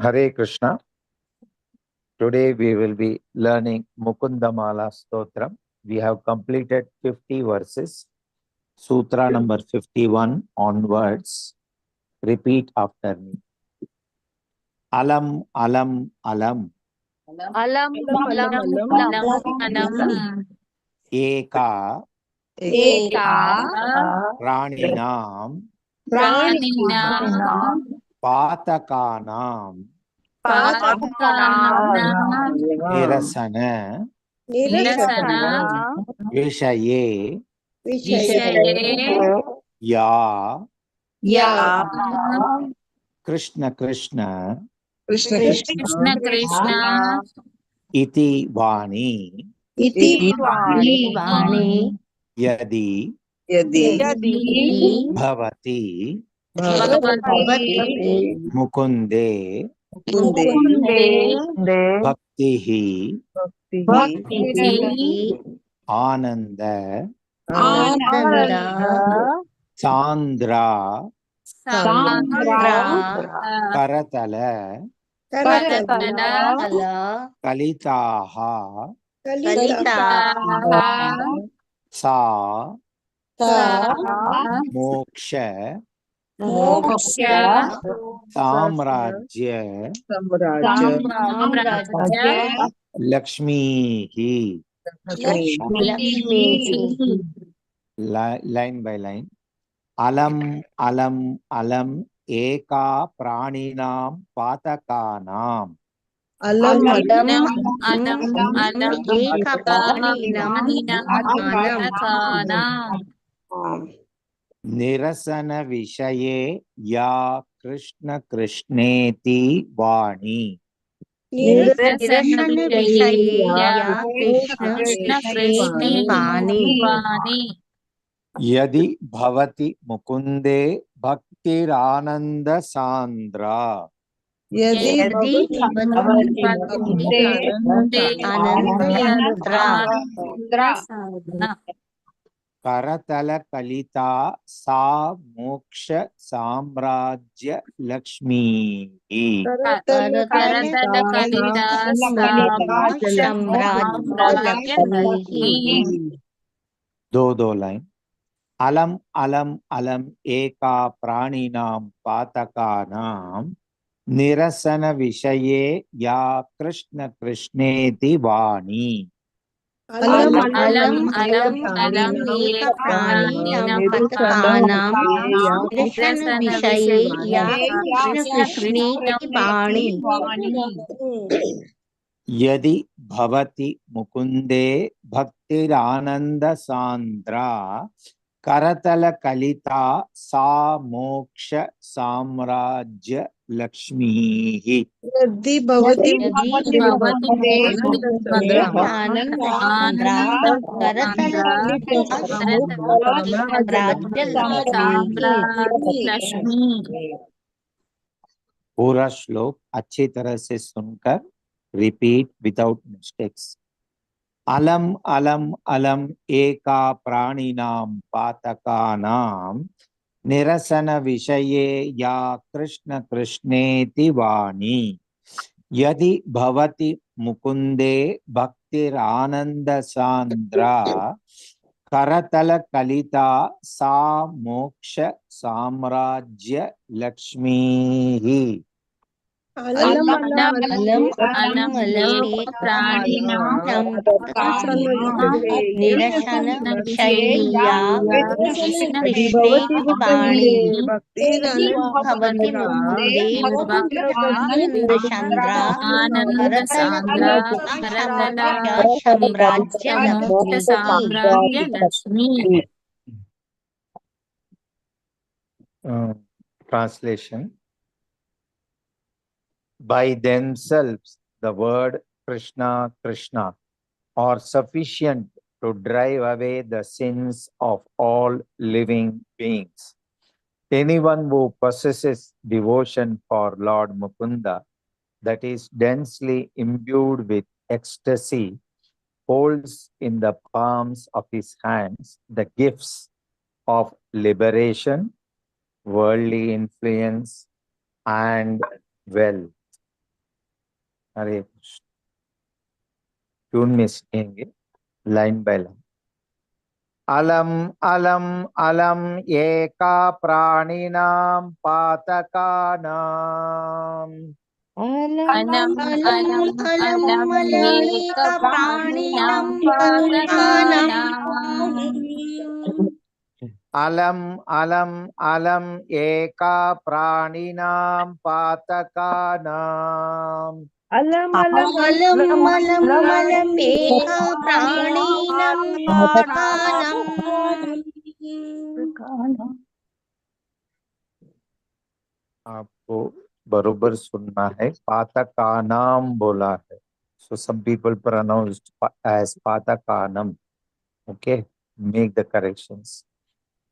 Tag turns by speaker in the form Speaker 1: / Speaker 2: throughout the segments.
Speaker 1: Hare Krishna. Today we will be learning Mukundamala Stotram. We have completed 50 verses. Sutra number 51 onwards. Repeat after me. Alam, alam, alam.
Speaker 2: Alam, alam, alam, alam.
Speaker 1: Eka
Speaker 2: Eka
Speaker 1: praninam
Speaker 2: praninam
Speaker 1: patakanam
Speaker 2: patakanam
Speaker 1: nirasana
Speaker 2: nirasana
Speaker 1: vishaye
Speaker 2: vishaye
Speaker 1: ya
Speaker 2: ya
Speaker 1: Krishna Krishna
Speaker 2: Krishna Krishna
Speaker 1: iti vani
Speaker 2: iti vani
Speaker 1: yadi
Speaker 2: yadi
Speaker 1: bhavati
Speaker 2: bhavati
Speaker 1: mukunde
Speaker 2: mukunde
Speaker 1: bhaktihi
Speaker 2: bhakti
Speaker 1: ananda
Speaker 2: ananda
Speaker 1: chandra
Speaker 2: sandra
Speaker 1: karatala
Speaker 2: paratala
Speaker 1: kalitaha
Speaker 2: kalitaha
Speaker 1: sa
Speaker 2: sa
Speaker 1: moksha
Speaker 2: moksha
Speaker 1: samrajya
Speaker 2: samrajya
Speaker 1: lakshmihi.
Speaker 2: lakshmi
Speaker 1: Line by line. Alam, alam, alam, eka praninam patakanam.
Speaker 2: alam eka praninam patakanam
Speaker 1: Nirasana vishaye ya Krishna Krishneti vani.
Speaker 2: nirasana vishaye ya Krishna Krishna Vani
Speaker 1: Yadi bhavati mukunde bhaktirananda sandra.
Speaker 2: yadi bhavati ananda sadhana
Speaker 1: Karatala kalita sa moksha samrajya lakshmi.
Speaker 2: karatala kalita samrajya lakshmi
Speaker 1: दो line. Alam, alam, alam, eka praninam patakanam nirasana vishaye ya Krishna Krishneti vani.
Speaker 2: alam alam eka praninam patakanam nirasana vishaye ya Krishna Vani
Speaker 1: Yadi bhavati mukunde bhaktirananda sandra karatala kalita sa moksha samrajya lakshmi.
Speaker 2: यदि भवति आनंद करतल लक्ष्मी
Speaker 1: पूरा श्लोक अच्छी तरह से सुनकर repeat without mistakes. अलम अलम अलम एका प्राणिनाम पातकानाम निरसन विषये या कृष्ण कृष्णेति वाणी. यदि भवति मुकुंदे भक्तिरानंद सांद्रा करतल कलिता सा मोक्ष साम्राज्य लक्ष्मी.
Speaker 2: अलम अलम एक प्राणिनां निरसन विषयेया कृष्ण कृष्णे वाणी भवति मुकुन्दे भक्तिरानन्द चन्द्रा करतल साम्राज्य Lakshmi.
Speaker 1: Translation. By themselves, the word Krishna, Krishna are sufficient to drive away the sins of all living beings. Anyone who possesses devotion for Lord Mukunda, that is densely imbued with ecstasy, holds in the palms of his hands the gifts of liberation, worldly influence, and wealth. Hare Krishna. Tune में सीखेंगे line by line. अलम अलम अलम एका प्राणिनां पातकानां।
Speaker 2: अलम अलम अलम अलम एक प्राणिनं
Speaker 3: पातकानां
Speaker 2: पातकानां।
Speaker 1: अलम अलम अलम एका प्राणिनां पातकानां।
Speaker 3: अलम
Speaker 2: अलम अलम अलम एक प्राणिनं पातकानां।
Speaker 1: आपको बरोबर सुनना है, पातकानाम बोला है। So some people pronounced as पातकानम. Okay, make the corrections.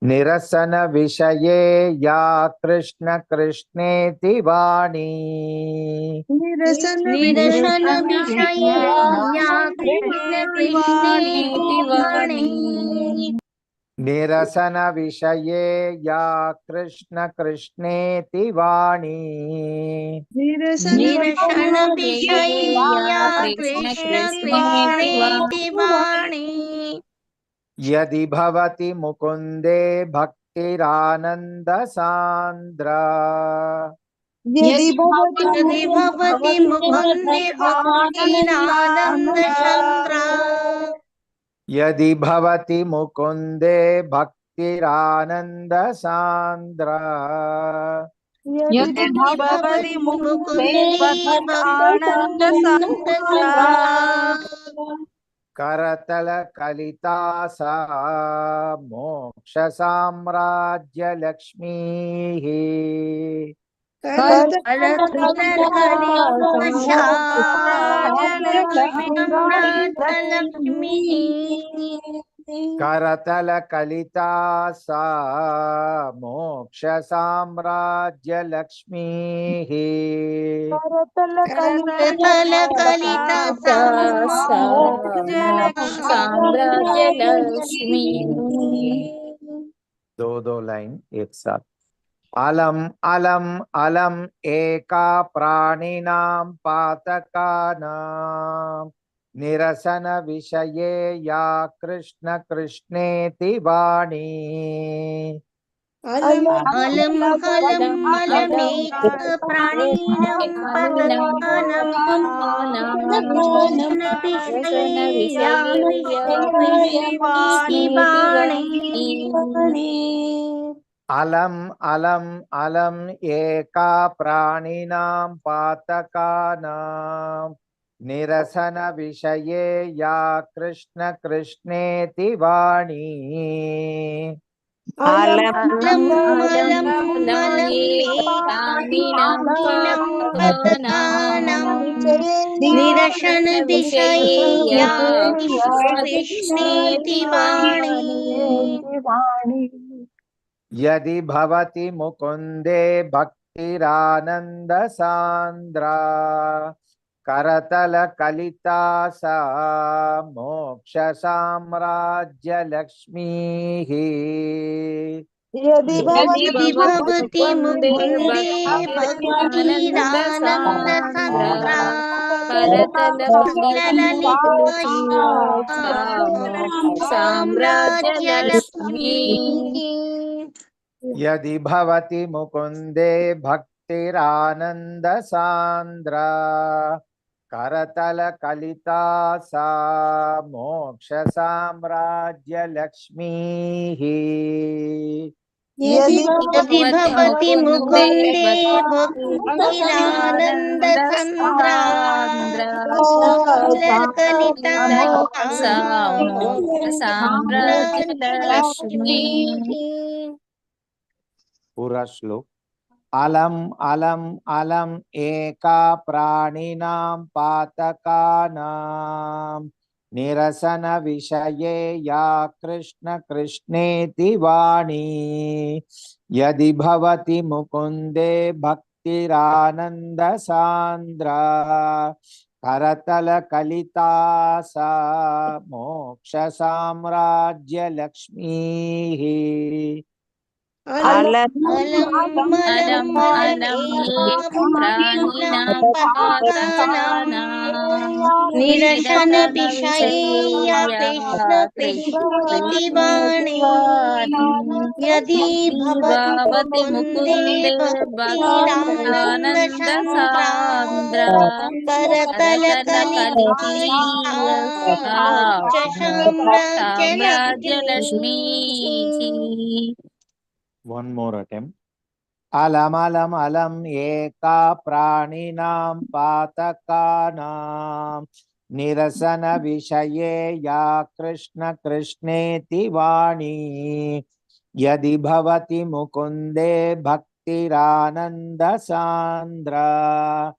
Speaker 1: निरसन विषये या कृष्ण कृष्णेति वाणी।
Speaker 3: निरसन
Speaker 2: निरसन विषये या कृष्ण कृष्णेति वाणी।
Speaker 1: निरसन विषये या कृष्ण कृष्णेति वाणी।
Speaker 3: निरसन
Speaker 2: निरसन विषये या कृष्ण कृष्णेति वाणी।
Speaker 1: यदि भवति मुकुन्दे भक्तिरानंद सांद्रा।
Speaker 3: यदि भवति
Speaker 2: यदि भवति मुकुन्दे भक्तिरानन्द चन्द्रा।
Speaker 1: यदि भवति मुकुन्दे भक्तिरानंद सांद्रा।
Speaker 3: यदि
Speaker 2: यदि भवति मुकुन्दे भक्तिरानन्द चन्द्रा।
Speaker 1: करतल कलिता सा मोक्ष साम्राज्य लक्ष्मी। करतल कलिता सा मोक्ष साम्राज्य लक्ष्मी।
Speaker 3: करतल
Speaker 2: कलिता
Speaker 3: साम्राज्यलक्ष्मी।
Speaker 1: दो लाइन एक साथ। अलम अलम अलम एका प्राणिनां पातकानां। निरसन विषये या कृष्ण कृष्णेति वाणी।
Speaker 2: अलम अलम अलमेक प्राणिनं पतकानं। निरसन विषये या कृष्ण कृष्णेति वाणी।
Speaker 1: अलम अलम अलम एका प्राणिनां पातकानां। निरसन विषये या कृष्ण कृष्णेति वाणी।
Speaker 2: अलम अलम अलमेक प्राणिनं पतकानं। निरसन विषये या कृष्ण कृष्णेति वाणी।
Speaker 1: यदि भवति मुकुन्दे भक्तिरानंद सांद्रा। करतल कलिता सा मोक्ष साम्राज्य लक्ष्मी।
Speaker 3: यदि
Speaker 2: यदि भवति मुकुन्दे भक्तिरानन्द चन्द्रा। ललिता साम्राज्य लक्ष्मी।
Speaker 1: यदि भवति मुकुन्दे भक्तिरानंद सांद्रा। करतल कलिता सा मोक्ष साम्राज्य लक्ष्मी।
Speaker 3: यदि
Speaker 2: यदि भवति मुकुन्दे भक्तिरानन्द चन्द्रा। ललिता साम्राज्य लक्ष्मी।
Speaker 1: पूरा श्लोक। अलम अलम अलम एका प्राणिनां पातकानां। निरसन विषये या कृष्ण कृष्णेति वाणी। यदि भवति मुकुन्दे भक्तिरानंद सांद्रा। करतल कलिता सा मोक्ष साम्राज्य लक्ष्मी।
Speaker 2: अलम
Speaker 4: अलम्
Speaker 2: मलम्
Speaker 4: एक
Speaker 2: एकं
Speaker 4: प्राणिनां
Speaker 2: प्राणिनां पातकानां
Speaker 4: पातकानां
Speaker 2: निरसन विषये या
Speaker 4: निरसनविषय्या
Speaker 2: कृष्ण कृष्णेति
Speaker 4: कृष्णेति
Speaker 2: वाणी
Speaker 4: वाणी
Speaker 2: यदि
Speaker 4: यदि
Speaker 2: भवति
Speaker 4: भवति
Speaker 2: मुकुन्दे
Speaker 4: मुकुन्दे
Speaker 2: भक्तिरानन्द
Speaker 4: भक्तिरानन्दसान्द्रा
Speaker 2: करतलकलितीस्ता
Speaker 4: करतलकलितीयस्ता
Speaker 2: मोक्ष साम्राज्य
Speaker 4: साम्राज्यलक्ष्मीः
Speaker 1: One more attempt. Alam alam alam eka praninam patakanam nirasana vishaye ya krishna krishneti vani yadi bhavati mukunde bhaktirananda sandra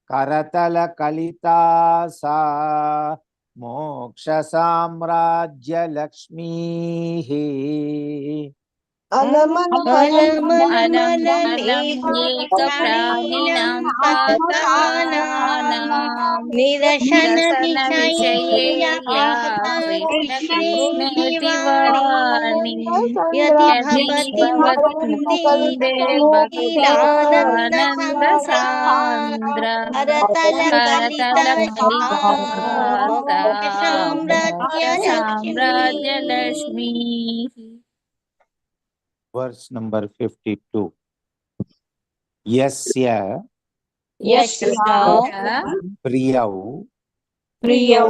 Speaker 1: karatala kalita sa moksha samrajya lakshmi.
Speaker 4: अलम् एक
Speaker 2: अलमलमलमेकप्राणिनां
Speaker 4: प्राणिनां
Speaker 2: पातकानां
Speaker 4: पातकानां
Speaker 2: निरसनविषये
Speaker 4: निरसनविषये
Speaker 2: या
Speaker 4: या
Speaker 2: कृष्णकृष्णेति
Speaker 4: कृष्णकृष्णेति
Speaker 2: वाणी
Speaker 4: वाणी
Speaker 2: यदि
Speaker 4: यदि
Speaker 2: भवति
Speaker 4: भवति
Speaker 2: मुकुन्दे
Speaker 4: मुकुन्दे
Speaker 2: भक्तिरानन्दसान्द्रा
Speaker 4: भक्तिरानन्दसान्द्रा
Speaker 2: करतलकलितस्ता
Speaker 4: करतलकलितासा
Speaker 2: मोक्षसाम्राज्यलक्ष्मी
Speaker 4: मोक्षसाम्राज्यलक्ष्मीः
Speaker 1: Verse number 52. Yasya
Speaker 2: यस्य
Speaker 1: priyau
Speaker 2: प्रियौ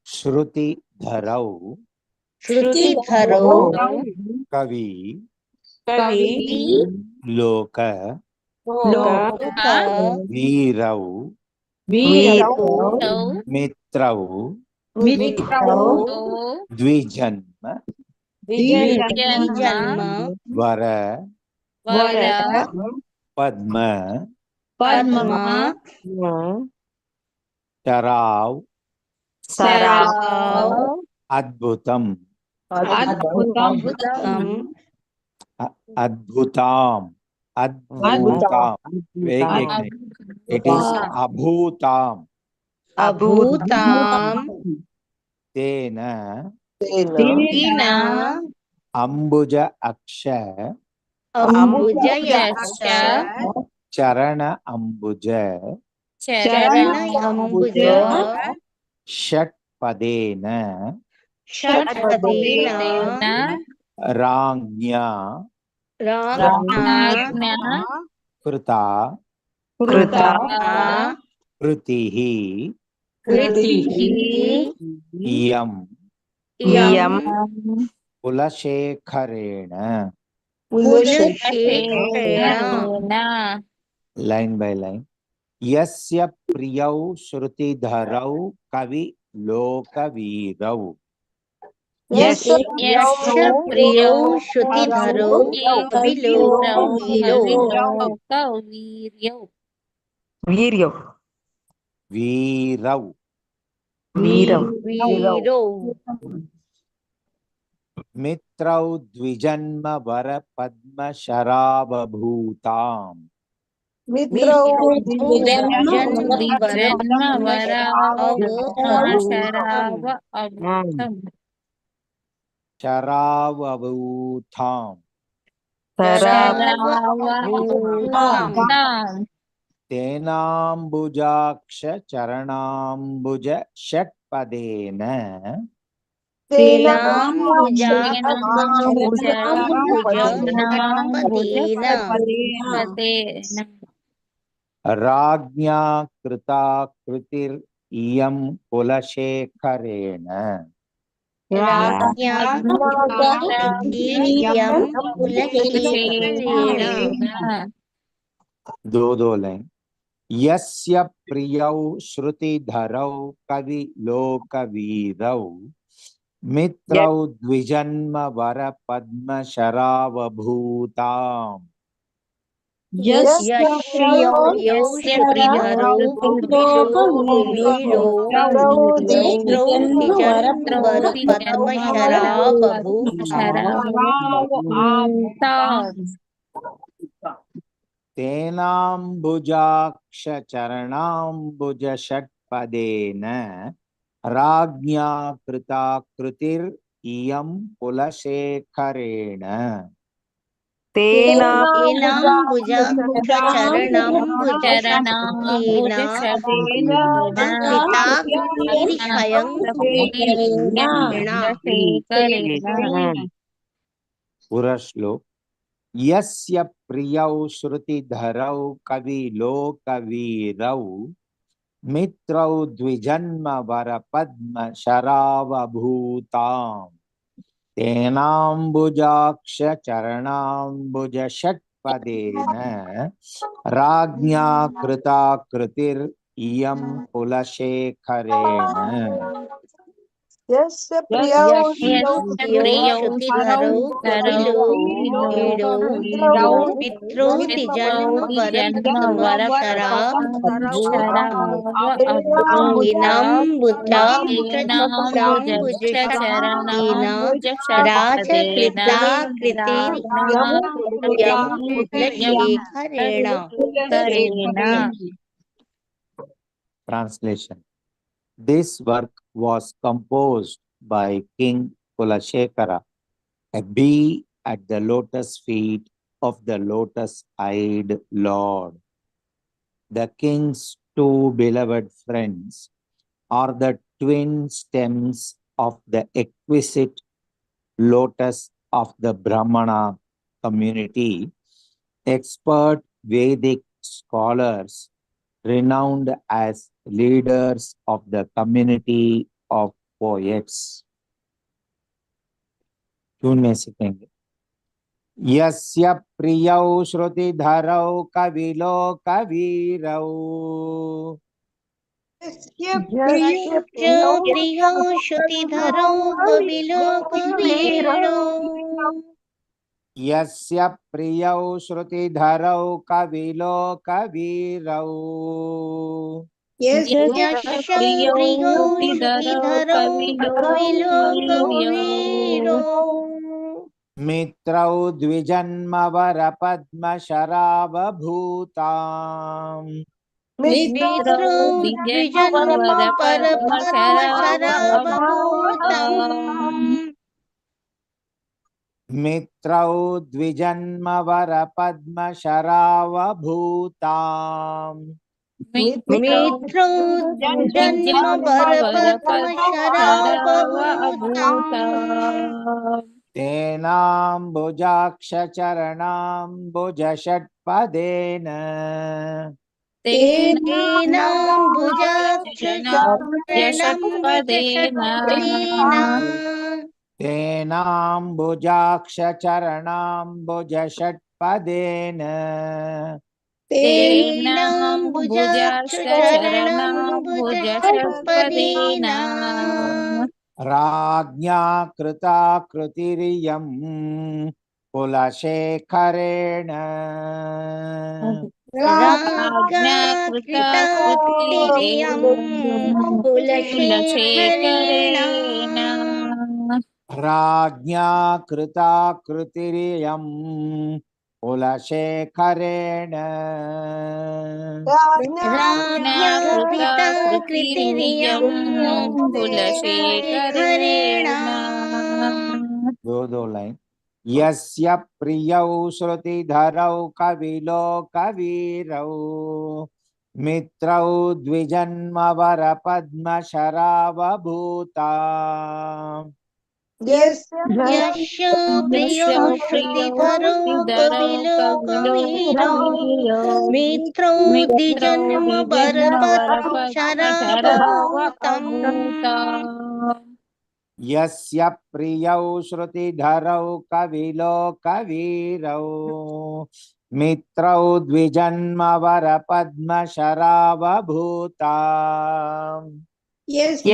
Speaker 1: shruti dharau
Speaker 2: श्रुतिधरौ
Speaker 1: kavi
Speaker 2: कवि
Speaker 1: loka
Speaker 2: लोक
Speaker 1: veerau
Speaker 2: वीरौ
Speaker 1: mitrau
Speaker 2: मित्रौ
Speaker 1: dvijanma
Speaker 4: जन्म
Speaker 2: द्विजन्म
Speaker 1: vara
Speaker 4: वर
Speaker 1: padma
Speaker 2: पद्म
Speaker 1: tarav
Speaker 2: सराव
Speaker 1: adbhutam
Speaker 2: अद्भुतम्
Speaker 1: adbhutam adbhutam. एक नहीं, it is abhutam.
Speaker 2: अभूताम्
Speaker 1: Tena
Speaker 2: तेन
Speaker 1: ambuja aksha
Speaker 2: अम्बुजयश्च
Speaker 1: charana ambuja
Speaker 2: चरण अम्बुज
Speaker 1: shat padena
Speaker 2: षट्पदेन
Speaker 1: rangya
Speaker 2: राज्ञा
Speaker 1: krita
Speaker 2: कृता
Speaker 1: kritihi
Speaker 2: कृतिः
Speaker 1: iyam
Speaker 2: इयम्
Speaker 1: kulashekarena.
Speaker 2: कुलशेखरेण
Speaker 1: Line by line. Yasya priyau shruti dharau kavi lokavirau.
Speaker 2: यस्य प्रियौ श्रुतिधरौ कविलोकवीरौ
Speaker 1: Virau
Speaker 2: वीरौ
Speaker 1: mitrau dvijanma vara padma sharababhutam.
Speaker 2: मित्रौ
Speaker 4: जन्म
Speaker 2: जन्म
Speaker 4: शराव
Speaker 2: वरावभूतम्
Speaker 4: अभूतम्
Speaker 1: Sharavabhutam.
Speaker 2: शरावभूतम्
Speaker 1: Tenambujaksha charanambuja shatpadena
Speaker 2: तेनाम्बुजाम्बुज षट्पदेन
Speaker 1: राज्ञा कृता कृतिर इयं कुलशेखरेण.
Speaker 2: राज्ञा कृता कृतिर्यं कुलशेखरेण
Speaker 1: दो लाइन. यस्य प्रियौ श्रुतिधरौ कवि लोकवीरौ मित्रौ द्विजन्म वर पद्म शरावभूताम्.
Speaker 2: यस्य प्रियौ श्रुतिधरौ कविलोकवीरौ मित्रौ द्विजन्मवर पद्मशरावभूताम्
Speaker 1: तेनाम्बुजाक्ष चरणाम्बुज षट्पदेन राज्ञा कृता कृतिर इयं कुलशेखरेण.
Speaker 2: एनाम्बुजाक्षचरणाम्बुजशतेन कृताकृतिर्षयं शेखरेण
Speaker 1: पूरा श्लोक। यस्य प्रियौ श्रुतिधरौ कविलोकवीरौ मित्रौ द्विजन्म वर पद्म शरावभूताम् तेनाम्बुजाक्ष चरणाम्बुज षट्पदेन राज्ञा कृता कृतिर्यं कुलशेखरेण।
Speaker 3: यस्य प्रियौ
Speaker 2: यस्य प्रियौ श्रुतिधरौ कविलोकवीरो मित्रो द्विजन्म वरपद्मशरावभूताम्बुजाक्षचरणाम्बुजशतेन राजकृताकृतिर्यं कुलशेखरेण।
Speaker 1: Translation. This work was composed by King Kulashekara, a bee at the lotus feet of the lotus-eyed Lord. The king's two beloved friends are the twin stems of the exquisite lotus of the Brahmana community, expert Vedic scholars renowned as leaders of the community of poets. Tune में सीखेंगे। यस्य प्रियौ श्रुतिधरौ कविलोकवीरौ
Speaker 2: प्रियो श्रुतिधरौ कविलोकवीरो
Speaker 1: यस्य प्रियौ श्रुतिधरौ कविलोकवीरौ
Speaker 2: यस्य प्रियो श्रुतिधरौ कविलोकवीरो
Speaker 1: मित्रौ द्विजन्म वर पद्म शरावभूताम्
Speaker 2: मित्रो द्विजन्म परपद्मशरावभूतम्
Speaker 1: मित्रौ द्विजन्म वर पद्म शरावभूताम्
Speaker 2: मित्रो जन्म वरपद्मशरावभूतम्
Speaker 1: तेनाम्बुजाक्ष चरणाम्बुज षट्पदेन
Speaker 2: तेनाम्बुजाक्षचरणम्बुजषट्पदेन
Speaker 1: तेनाम्बुजाक्ष चरणाम्बुज षट्पदेन
Speaker 2: तेनाम्बुजाक्षचरणम्बुजषट्पदेन
Speaker 1: राज्ञा कृता कृतिरियं कुलशेखरेण
Speaker 2: राज्ञा कृता कृतिरियं कुलशेखरेण
Speaker 1: राज्ञा कृता कृतिरियं कुलशेखरेण
Speaker 2: राज्ञा कृता कृतिरियं कुलशेखरेण
Speaker 1: दो लाइन। यस्य प्रियौ श्रुतिधरौ कविलोकवीरौ मित्रौ द्विजन्म वर पद्म शरावभूताम्
Speaker 2: यस्य प्रियो श्रुतिधरौ कविलोकवीरो मित्रो द्विजन्म वरपद्मशरावभूतम्
Speaker 1: यस्य प्रियौ श्रुतिधरौ कविलोकवीरौ मित्रौ द्विजन्म वर पद्म शरावभूताम्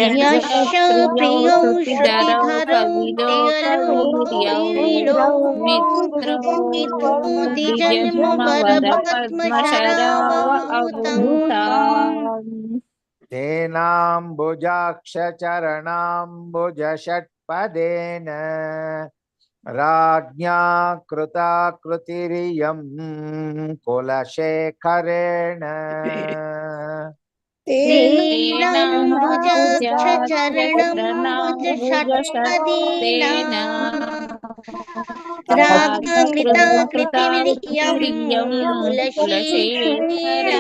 Speaker 2: यस्य प्रियो श्रुतिधरौ कविलोकवीरो मित्रो द्विजन्म वरपद्मशरावभूतम्
Speaker 1: तेनाम्बुजाक्ष चरणाम्बुज षट्पदेन राज्ञा कृता कृतिरियं कुलशेखरेण
Speaker 2: तेनाम्बुजाक्षचरणम्बुजषट्पदेन रागाकृता कृतिविर्यं कुलशेखरेण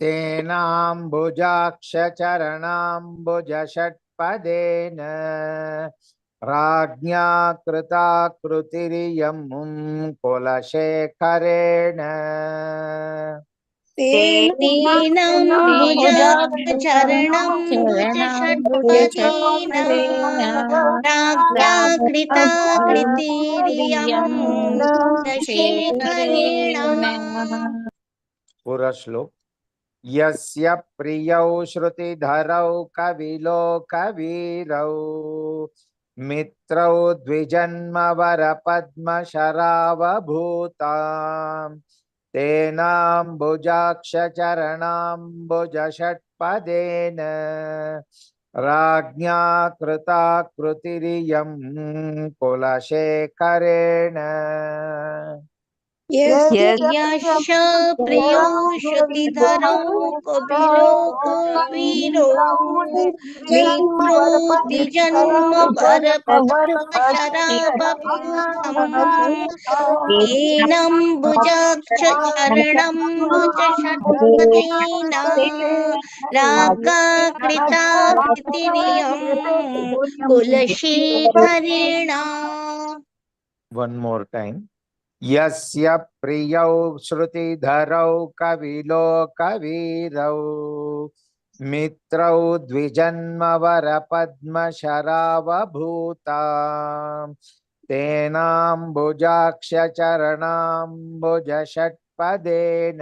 Speaker 1: तेनाम्बुजाक्षचरणाम्बुजषट्पदेन राज्ञा कृता कृतिरियं कुलशेखरेण
Speaker 2: तेनाम्बुजाक्षचरणं भुजषट्पदेन राज्ञा कृता कृतिरियं कुलशेखरेण
Speaker 1: पूरा श्लोक यस्य प्रियौ श्रुतिधरौ कविलोकवीरौ मित्रौ द्विजन्मवर पद्मशरावभूताम् तेनाम्बुजाक्षचरणाम्बुजषट्पदेन राज्ञा कृता कृतिरियं कुलशेखरेण
Speaker 2: यस्य प्रियो श्रुतिधरौ कविलोकवीरो मित्रो द्विजन्म वरपद्मशरावभूतम् तेनम्बुजाक्षचरणम्बुजषट्पदेन रागाकृता कृतिरियं कुलशेखरेण
Speaker 1: One more time. यस्य प्रियौ श्रुतिधरौ कविलोकवीरौ मित्रौ द्विजन्मवर पद्मशरावभूताम् तेनाम्बुजाक्षचरणाम्बुजषट्पदेन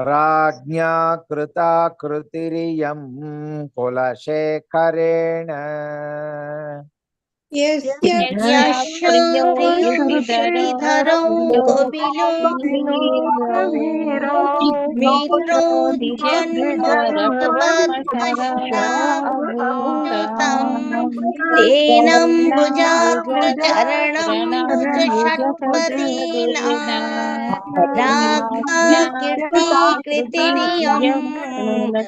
Speaker 1: राज्ञा कृता कृतिरियं कुलशेखरेण
Speaker 2: यस्य प्रियो श्रुतिधरौ कविलोकवीरो मित्रो द्विजन्म पद्मशरावभूतम् तेनम्बुजाक्षचरणम्बुजषट्पदेन रागाकीर्ति कृतिरियं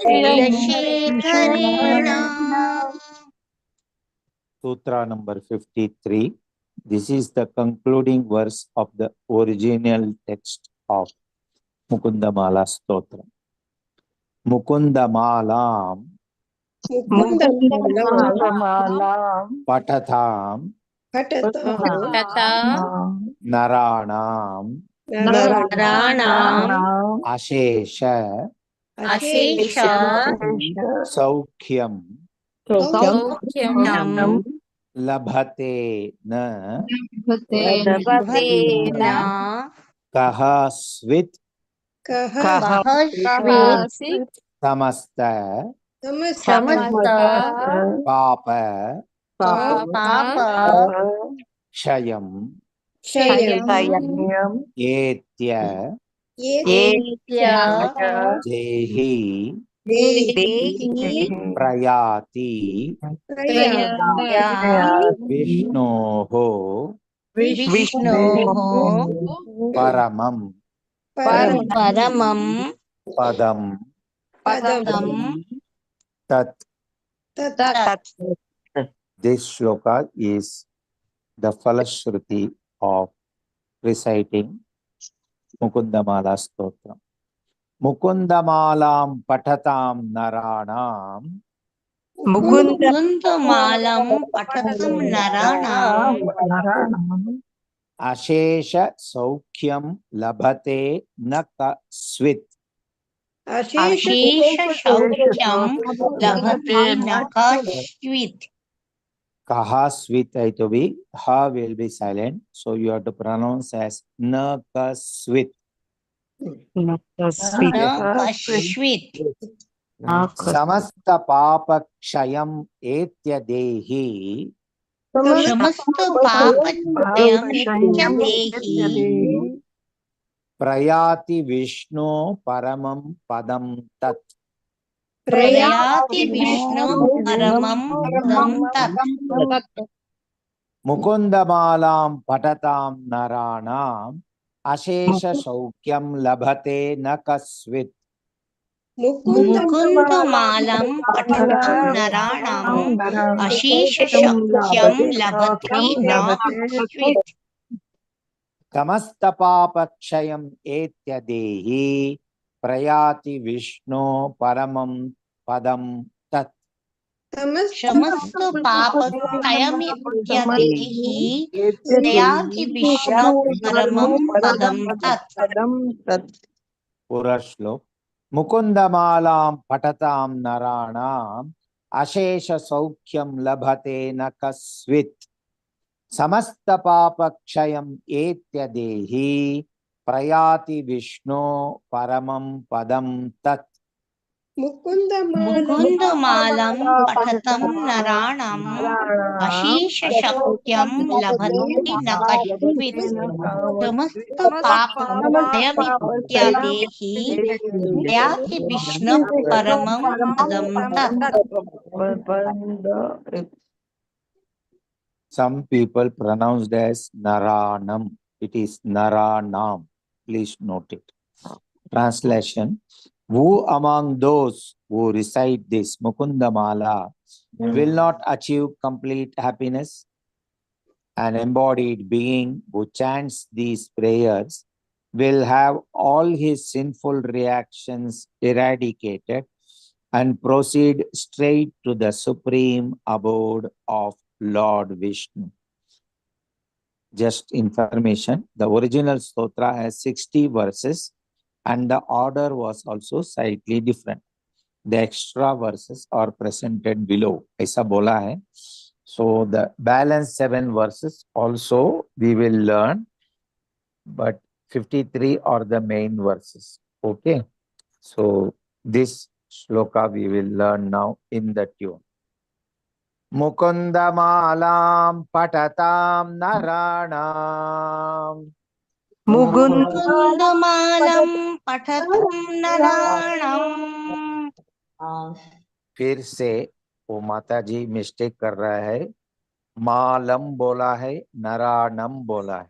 Speaker 2: कुलशेखरेण
Speaker 1: Sutra number 53. This is the concluding verse of the original text of Mukundamala Stotra. Mukundamalam Patatham Naranam
Speaker 2: नराणाम्
Speaker 1: Ashesha
Speaker 2: अशेष
Speaker 1: Saukhyam
Speaker 2: सौख्यं
Speaker 1: Labhate na
Speaker 2: लभतेन
Speaker 1: Kahasvit
Speaker 2: कहस्वित्
Speaker 1: Samasta
Speaker 2: समस्त
Speaker 1: Papa
Speaker 2: पाप
Speaker 1: Shayam
Speaker 2: क्षयं
Speaker 1: Etya
Speaker 2: एत्य
Speaker 1: Jehi
Speaker 2: देहि
Speaker 1: Prayati
Speaker 2: प्रयाति
Speaker 1: Vishnoho
Speaker 2: विष्णोः
Speaker 1: Paramam
Speaker 2: परमं
Speaker 1: Padam
Speaker 2: पदं
Speaker 1: Tat.
Speaker 2: तत्
Speaker 1: This shloka is the Falashruti of reciting Mukundamala Stotra. Mukundamalam Patatam Naranam
Speaker 2: मुकुन्दमालं पठतं नराणाम्
Speaker 1: Ashesha Saukhyam Labhate Nakasvit.
Speaker 2: अशेषशौख्यं लभते न कश्चित्
Speaker 1: Kahasvit to be, ha will be silent. So you have to pronounce as Nakasvit.
Speaker 2: न कश्चित्
Speaker 1: Samasta Papa Kshayam Etya Dehi
Speaker 2: समस्त पापक्षयं देहि
Speaker 1: Prayati Vishnu Paramam Padam Tat.
Speaker 2: प्रयाति विष्णु परमं पदं तत्
Speaker 1: Mukundamalam Patatam Naranam Ashesha Saukyam Labhate Nakasvit.
Speaker 2: मुकुन्दमालं पठतां नराणाम् अशेषशक्यं लभते न कश्चित्
Speaker 1: समस्तपापक्षयम् एत्यदेहि प्रयाति विष्णु परमं पदं तत्।
Speaker 2: समस्त पापक्षयमित्यदेहि प्रयाति विष्णु परमं पदं तत्।
Speaker 1: पूरा श्लोक। मुकुन्दमालां पठतां नराणाम् अशेष सौख्यं लभते न कस्वित्। समस्त पापक्षयम् एत्यदेहि प्रयाति विष्णु परमं पदं तत्।
Speaker 2: मुकुन्दमालं पठतं नराणाम् अशेषशक्यं लभते न कश्चित् समस्त पापक्षयमित्यदेहि प्रयाति विष्णु परमं पदं तत्।
Speaker 1: Some people pronounced as Naranam. It is Naranam. Please note it. Translation. Who among those who recite this Mukundamala will not achieve complete happiness? An embodied being who chants these prayers will have all his sinful reactions eradicated and proceed straight to the supreme abode of Lord Vishnu. Just information, the original stotra has 60 verses and the order was also slightly different. The extra verses are presented below. Aisa bola hai. So the balance 7 verses also we will learn, but 53 are the main verses. Okay. So this shloka we will learn now in the tune. Mukundamalam patatam naranam.
Speaker 2: मुकुन्दमालं पठतं नराणाम्
Speaker 1: फिर से वो माता जी mistake कर रहा है, मालम बोला है, नरानम बोला है।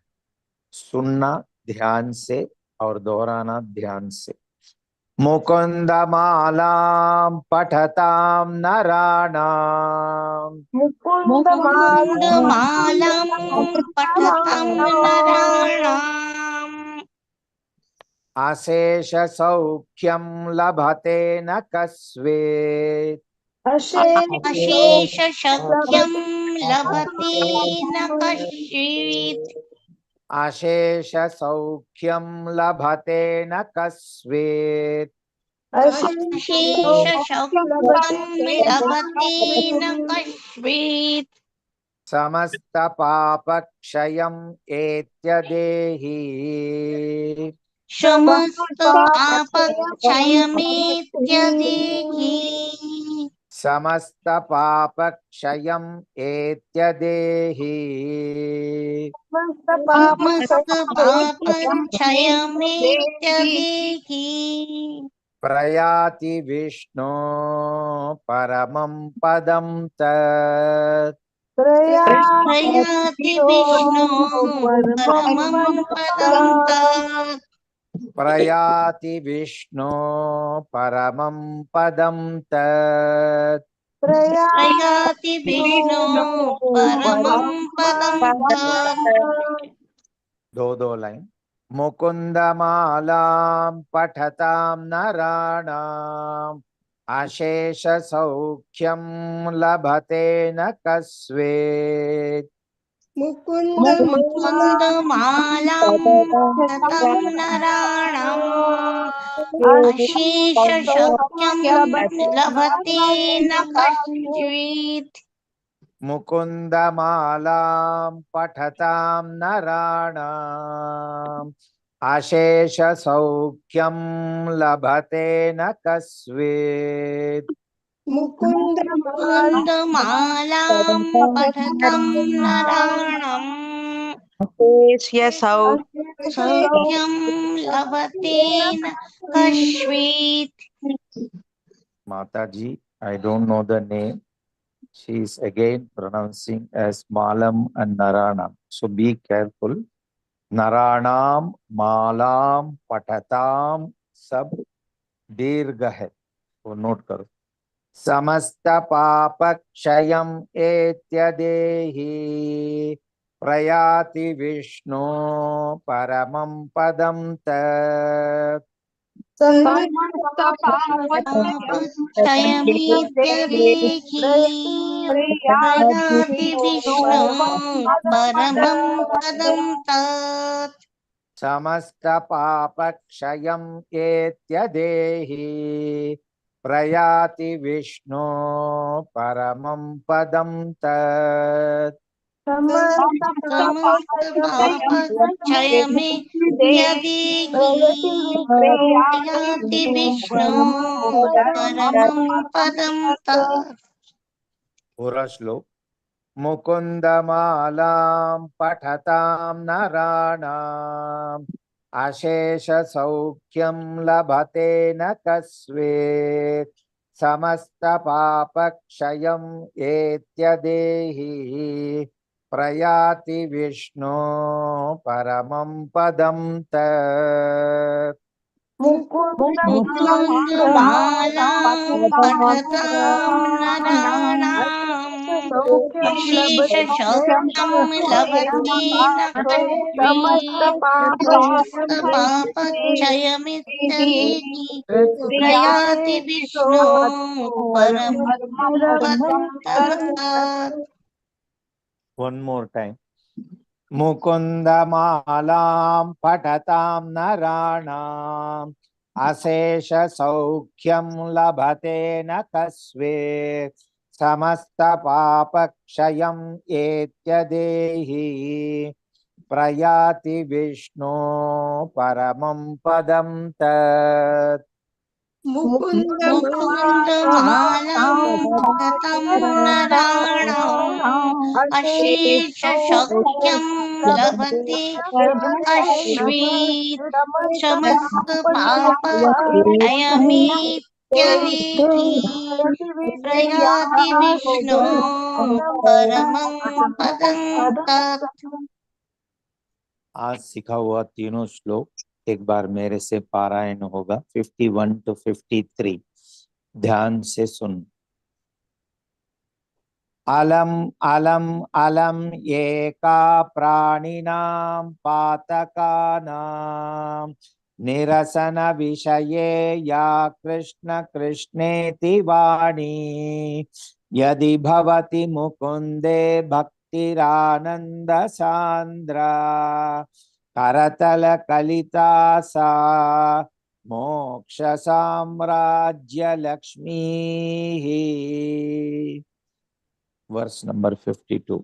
Speaker 1: सुनना ध्यान से और दोहराना ध्यान से। मुकुन्दमालां पठतां नराणाम्
Speaker 2: मुकुन्दमालं पठतं नराणाम्
Speaker 1: अशेष सौख्यं लभते न कस्वित्।
Speaker 2: अशेषशक्यं लभते न कश्चित्
Speaker 1: अशेष सौख्यं लभते न कस्वित्।
Speaker 2: अशेषशक्यं लभते न कश्चित्
Speaker 1: समस्त पापक्षयम् एत्यदेहि
Speaker 2: समस्त पापक्षयमेत्यदेहि
Speaker 1: समस्त पापक्षयम् एत्यदेहि
Speaker 2: समस्त पापक्षयमेत्यदेहि
Speaker 1: प्रयाति विष्णु परमं पदं तत्।
Speaker 2: प्रयाति विष्णु परमं पदं तत्
Speaker 1: प्रयाति विष्णु परमं पदं तत्।
Speaker 2: प्रयाति विष्णु परमं पदं तत्
Speaker 1: दो लाइन। मुकुन्दमालां पठतां नराणाम् अशेष सौख्यं लभते न कस्वित्।
Speaker 2: मुकुन्दमालां पठतं नराणाम् अशेषशक्यं लभते न कश्चित्
Speaker 1: मुकुन्दमालां पठतां नराणाम् अशेष सौख्यं लभते न कस्वित्।
Speaker 2: मुकुन्दमालां पठतं नराणाम् सौख्यं लभते न कश्चित्
Speaker 1: Mataji, I don't know the name. She is again pronouncing as Malam and Naranam. So be careful. Naranam, Malam, Patatam, sab dirgha hai. वो नोट करो। समस्त पाप क्षयम एत्यदेहि प्रयाति विष्णु परमं पदं तत्।
Speaker 2: पापक्षयमित्यदेहि प्रयाति विष्णु परमं पदं तत्।
Speaker 1: समस्त पाप क्षयम एत्यदेहि प्रयाति विष्णु परमं पदं तत्।
Speaker 2: समस्त पापक्षयमित्यदेहि प्रयाति विष्णु परमं पदं तत्।
Speaker 1: पूरा श्लोक। मुकुन्दमालां पठतां नराणाम् अशेष सौख्यं लभते न कस्वेत्। समस्त पाप क्षयम एत्यदेहि प्रयाति विष्णु परमं पदं तत्।
Speaker 2: मुकुन्दमालां पठतां नराणाम् अशेषशौख्यं लभते न कस्चित्। समस्तपापक्षयमित्यदेहि प्रयाति विष्णु परमं पदं तत्।
Speaker 1: One more time. मुकुन्दमालां पठतां नराणाम् अशेष सौख्यं लभते न कस्वेत्। समस्त पाप क्षयम एत्यदेहि प्रयाति विष्णु परमं पदं तत्।
Speaker 2: मुकुन्दमालां पठतां नराणाम् अशेषशौख्यं लभते अश्वेत्। समस्तपापक्षयमित्यदेहि प्रयाति विष्णु परमं पदं तत्।
Speaker 1: आज सीखा हुआ तीनों श्लोक एक बार मेरे से पारायण होगा 51 to 53। ध्यान से सुन। अलम अलम अलम एका प्राणिनां पातकानां निरसन विषये या कृष्ण कृष्णेति वाणी यदि भवति मुकुंदे भक्तिरानंद सांद्रा करतल कलिता सा मोक्ष साम्राज्य लक्ष्मी। Verse number 52।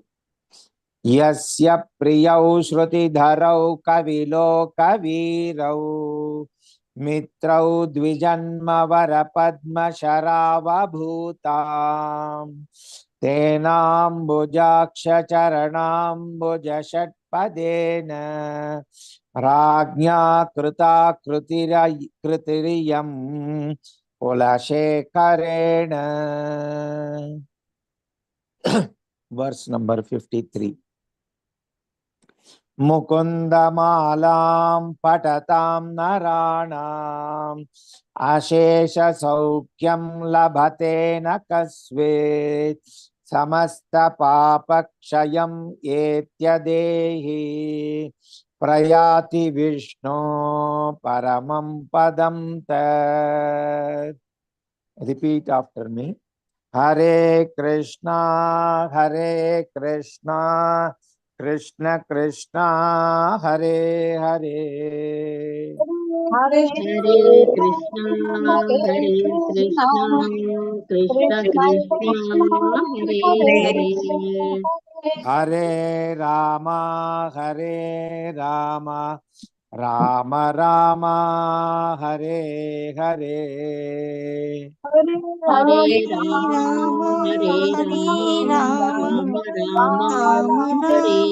Speaker 1: यस्य प्रियौ श्रुतिधरौ कविलोकवीरौ मित्रौ द्विजन्मवर पद्मशरावभूतां तेनाम्बुजाक्ष चरणाम्बुज षट्पदेन राज्ञा कृता कृतिरियं कुलशेखरेण। Verse number 53। मुकुन्दमालां पठतां नराणाम् अशेष सौख्यं लभते न कस्वेत्। समस्त पाप क्षयम एत्यदेहि प्रयाति विष्णु परमं पदं तत्। Repeat after me. Hare Krishna Krishna Krishna Hare Hare
Speaker 3: Hare
Speaker 4: Hare Krishna Krishna Krishna Hare Hare
Speaker 1: Hare Ram Ram Ram Hare Hare.
Speaker 4: Hare
Speaker 2: Ram
Speaker 4: Ram
Speaker 2: Hare Ram
Speaker 4: Ram Ram
Speaker 2: Ram Ram
Speaker 4: हरे